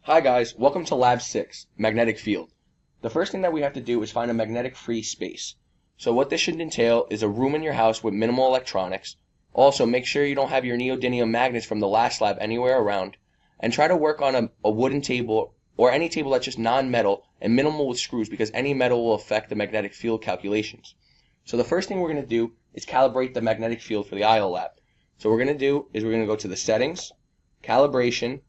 Hi guys, welcome to Lab 6, Magnetic Field. The first thing that we have to do is find a magnetic-free space. So what this should entail is a room in your house with minimal electronics. Also, make sure you don't have your neodymium magnets from the last lab anywhere around. And try to work on a wooden table or any table that's just non-metal and minimal with screws, because any metal will affect the magnetic field calculations. So the first thing we're going to do is calibrate the magnetic field for the IO lab. So what we're going to do is we're going to go to the Settings, Calibration,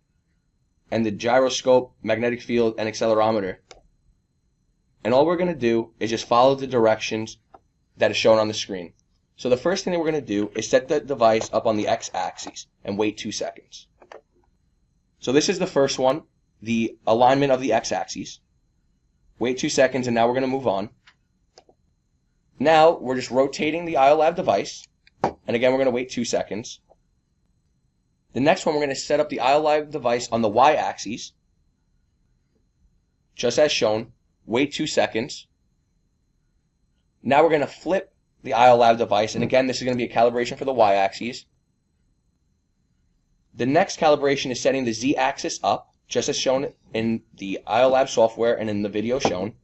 and the gyroscope, magnetic field, and accelerometer. And all we're going to do is just follow the directions that is shown on the screen. So the first thing that we're going to do is set the device up on the x-axis and wait 2 seconds. So this is the first one, the alignment of the x-axis. Wait 2 seconds, and now we're going to move on. Now we're just rotating the IOLab device, and again we're going to wait 2 seconds. The next one, we're going to set up the IOLab device on the y-axis, just as shown. Wait 2 seconds. Now we're going to flip the IOLab device, and again, this is going to be a calibration for the y-axis. The next calibration is setting the z-axis up, just as shown in the IOLab software and in the video shown.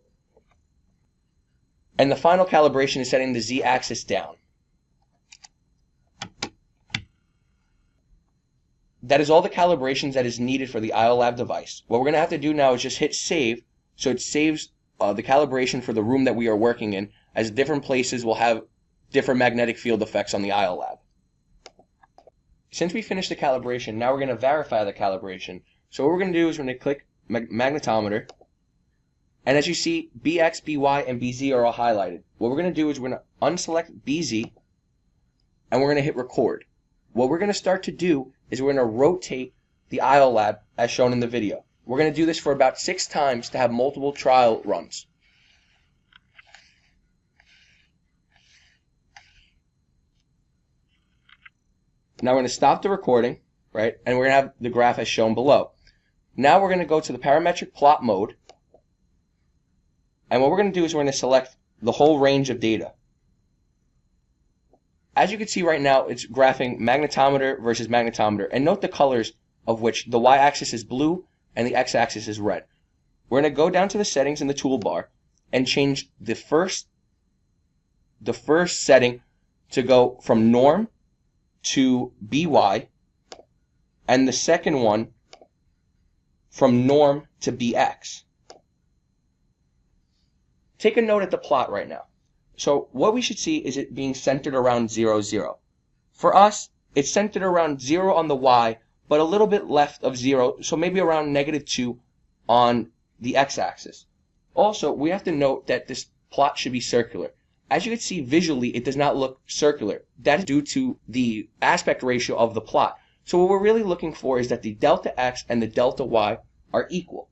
And the final calibration is setting the z-axis down. That is all the calibrations that is needed for the IOLab device. What we're going to have to do now is just hit save, so it saves the calibration for the room that we are working in, as different places will have different magnetic field effects on the IOLab. Since we finished the calibration, now we're going to verify the calibration. So what we're going to do is we're going to click magnetometer, and as you see, BX, BY, and BZ are all highlighted. What we're going to do is we're going to unselect BZ, and we're going to hit record. What we're going to start to do is we're going to rotate the IOLab as shown in the video. We're going to do this for about 6 times to have multiple trial runs. Now we're going to stop the recording, right? And we're going to have the graph as shown below. Now we're going to go to the parametric plot mode. And what we're going to do is we're going to select the whole range of data. As you can see right now, it's graphing magnetometer versus magnetometer. And note the colors of which the y-axis is blue and the x-axis is red. We're going to go down to the settings in the toolbar and change the first setting to go from norm to BY, and the second one from norm to BX. Take a note at the plot right now. So what we should see is it being centered around 0, 0. For us, it's centered around 0 on the Y, but a little bit left of 0, so maybe around -2 on the x-axis. Also, we have to note that this plot should be circular. As you can see visually, it does not look circular. That is due to the aspect ratio of the plot. So what we're really looking for is that the delta x and the delta y are equal.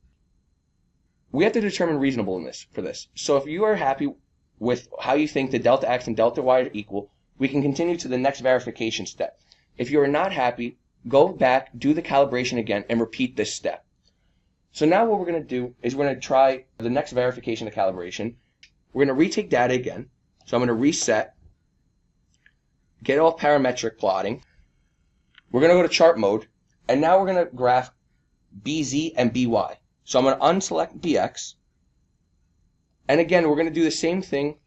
We have to determine reasonableness for this. So if you are happy with how you think the delta x and delta y are equal, we can continue to the next verification step. If you are not happy, go back, do the calibration again, and repeat this step. So now what we're going to do is we're going to try the next verification of calibration. We're going to retake data again. So I'm going to reset, get off parametric plotting. We're going to go to chart mode, and now we're going to graph BZ and BY. So I'm going to unselect BX, and again we're going to do the same thing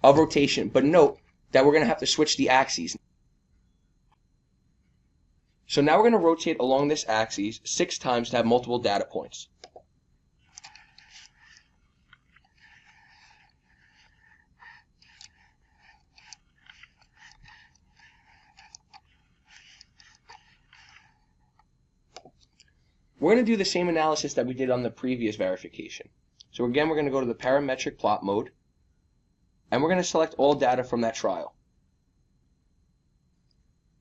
of rotation, but note that we're going to have to switch the axes. So now we're going to rotate along this axis 6 times to have multiple data points. We're going to do the same analysis that we did on the previous verification. So again, we're going to go to the parametric plot mode, and we're going to select all data from that trial.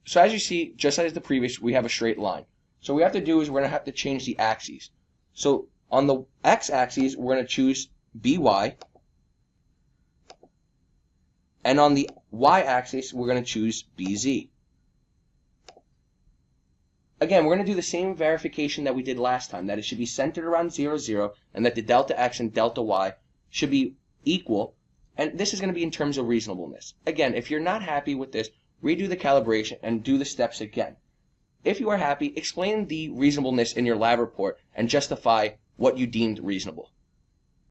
So as you see, just as the previous, we have a straight line. So what we have to do is we're going to have to change the axes. So on the x-axis, we're going to choose BY, and on the y-axis, we're going to choose BZ. Again, we're going to do the same verification that we did last time, that it should be centered around 0, 0, and that the delta x and delta y should be equal, and this is going to be in terms of reasonableness. Again, if you're not happy with this, redo the calibration and do the steps again. If you are happy, explain the reasonableness in your lab report and justify what you deemed reasonable.